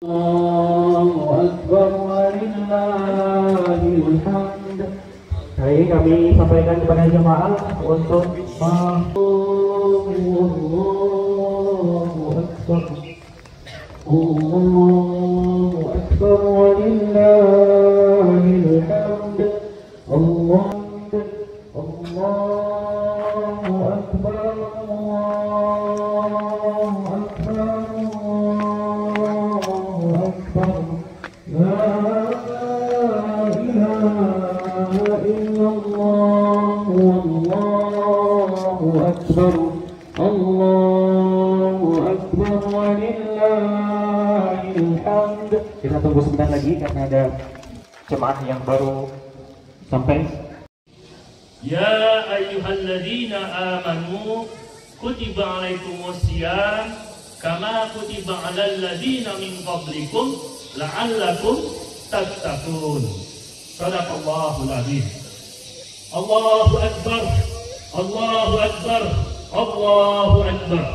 Hari ini kami sampaikan kepada jemaah untuk Allahu Akbar walillahil hamd. Allahu Akbar, Allahu Akbar, Allahu Akbar. La ilaha illallah, Allahu Akbar, Allahu Akbar walillahil hamd. Kita tunggu sebentar lagi karena ada jemaah yang baru sampai. Ya ayyuhalladzina amanu kutiba alaikumusiyam kama kutiba alal ladzina min qablikum la'allakum tattaqun. Shadaqallahul azim. Allahu akbar, Allahu akbar, Allahu akbar,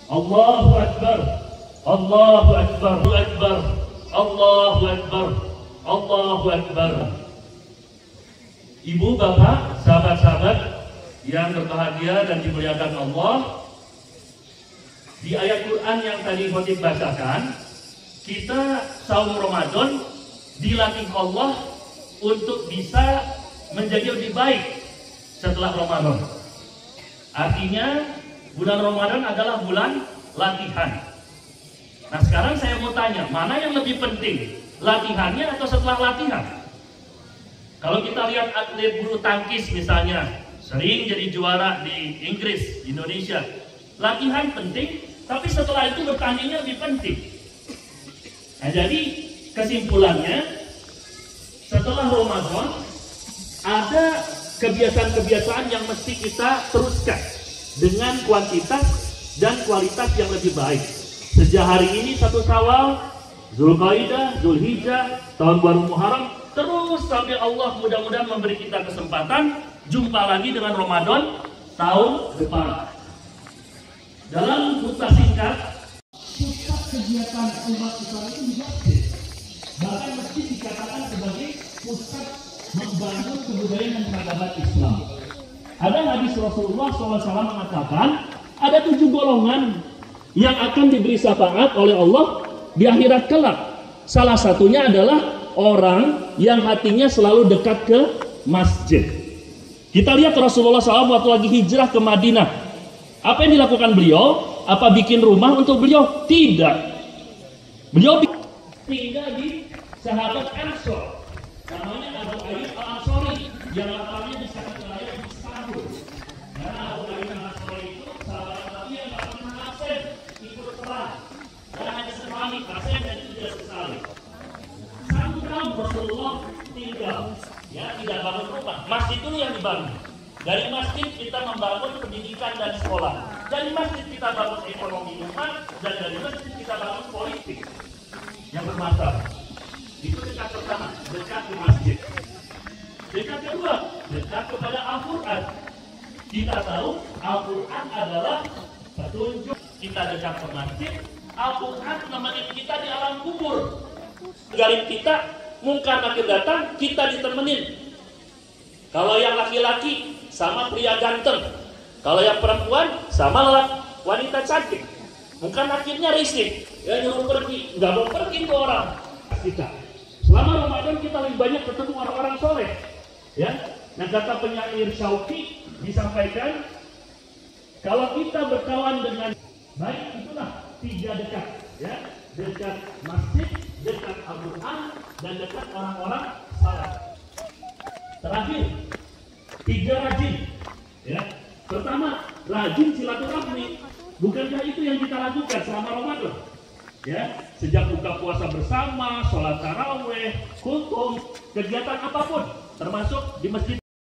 Allahu akbar, Allahu akbar, Allahu akbar, Allahu akbar. Ibu, bapak, sahabat-sahabat yang berbahagia dan dimuliakan Allah, di ayat Quran yang tadi khotib bacakan, kita saum Ramadan dilatih Allah untuk bisa menjadi lebih baik setelah Ramadan. Artinya bulan Ramadan adalah bulan latihan. Nah, sekarang saya mau tanya, mana yang lebih penting, latihannya atau setelah latihan? Kalau kita lihat atlet bulu tangkis misalnya, sering jadi juara di Inggris, Indonesia. Latihan penting, tapi setelah itu bertandingnya lebih penting. Nah, jadi kesimpulannya, setelah Ramadan ada kebiasaan-kebiasaan yang mesti kita teruskan dengan kuantitas dan kualitas yang lebih baik. Sejak hari ini 1 Syawal, Zulqaidah, Zulhijjah, tahun baru Muharram, terus sampai Allah mudah-mudahan memberi kita kesempatan jumpa lagi dengan Ramadan tahun depan. Dalam khutbah singkat, pusat kegiatan umat Islam itu di masjid. Bahkan masjid dikatakan sebagai pusat membangun kebudayaan dan peradaban Islam. Ada hadis Rasulullah SAW mengatakan ada 7 golongan yang akan diberi syafaat oleh Allah di akhirat kelak. Salah satunya adalah orang yang hatinya selalu dekat ke masjid. Kita lihat Rasulullah SAW waktu lagi hijrah ke Madinah. Apa yang dilakukan beliau? Apa bikin rumah untuk beliau? Tidak. Beliau tinggal di sahabat Ansor. Namanya Abu Ayyub Al-Ansori yang latarnya di sahabat wilayah di Istanbul. Karena Abu Ayyub Al-Ansori itu sahabat Nabi yang tak pernah absen ikut perang. Dan hanya sekali absen dan tidak sekali. Rasulullah tinggal, ya, tidak bangun rumah. Masjid itu yang dibangun. Dari masjid kita membangun pendidikan dan sekolah. Dari masjid kita bangun ekonomi umat, dan dari masjid kita bangun politik yang bermasalah. Itu dekat pertama, dekat ke masjid. Dekat kedua, dekat kepada Al-Quran. Kita tahu Al-Quran adalah petunjuk. Kita dekat ke masjid, Al-Quran menemani kita di alam kubur. Garim kita, mungkar nakir datang, kita ditemenin. Kalau yang laki-laki sama pria ganteng, kalau yang perempuan sama wanita cantik. Mungkar nakirnya risik, ya, nyuruh pergi, nggak mau pergi ke orang. Kita selama Ramadan kita lebih banyak ketemu orang-orang soleh, ya. Nah, kata penyair Syauqi disampaikan, kalau kita berkawan dengan baik, itulah 3 dekat, ya, dekat masjid, dekat Al-Quran, dan dekat orang-orang saleh. Terakhir, 3 rajin, ya. Pertama, rajin silaturahmi. Bukankah itu yang kita lakukan selama Ramadan? Ya, sejak buka puasa bersama, sholat taraweh, kultum, kegiatan apapun, termasuk di masjid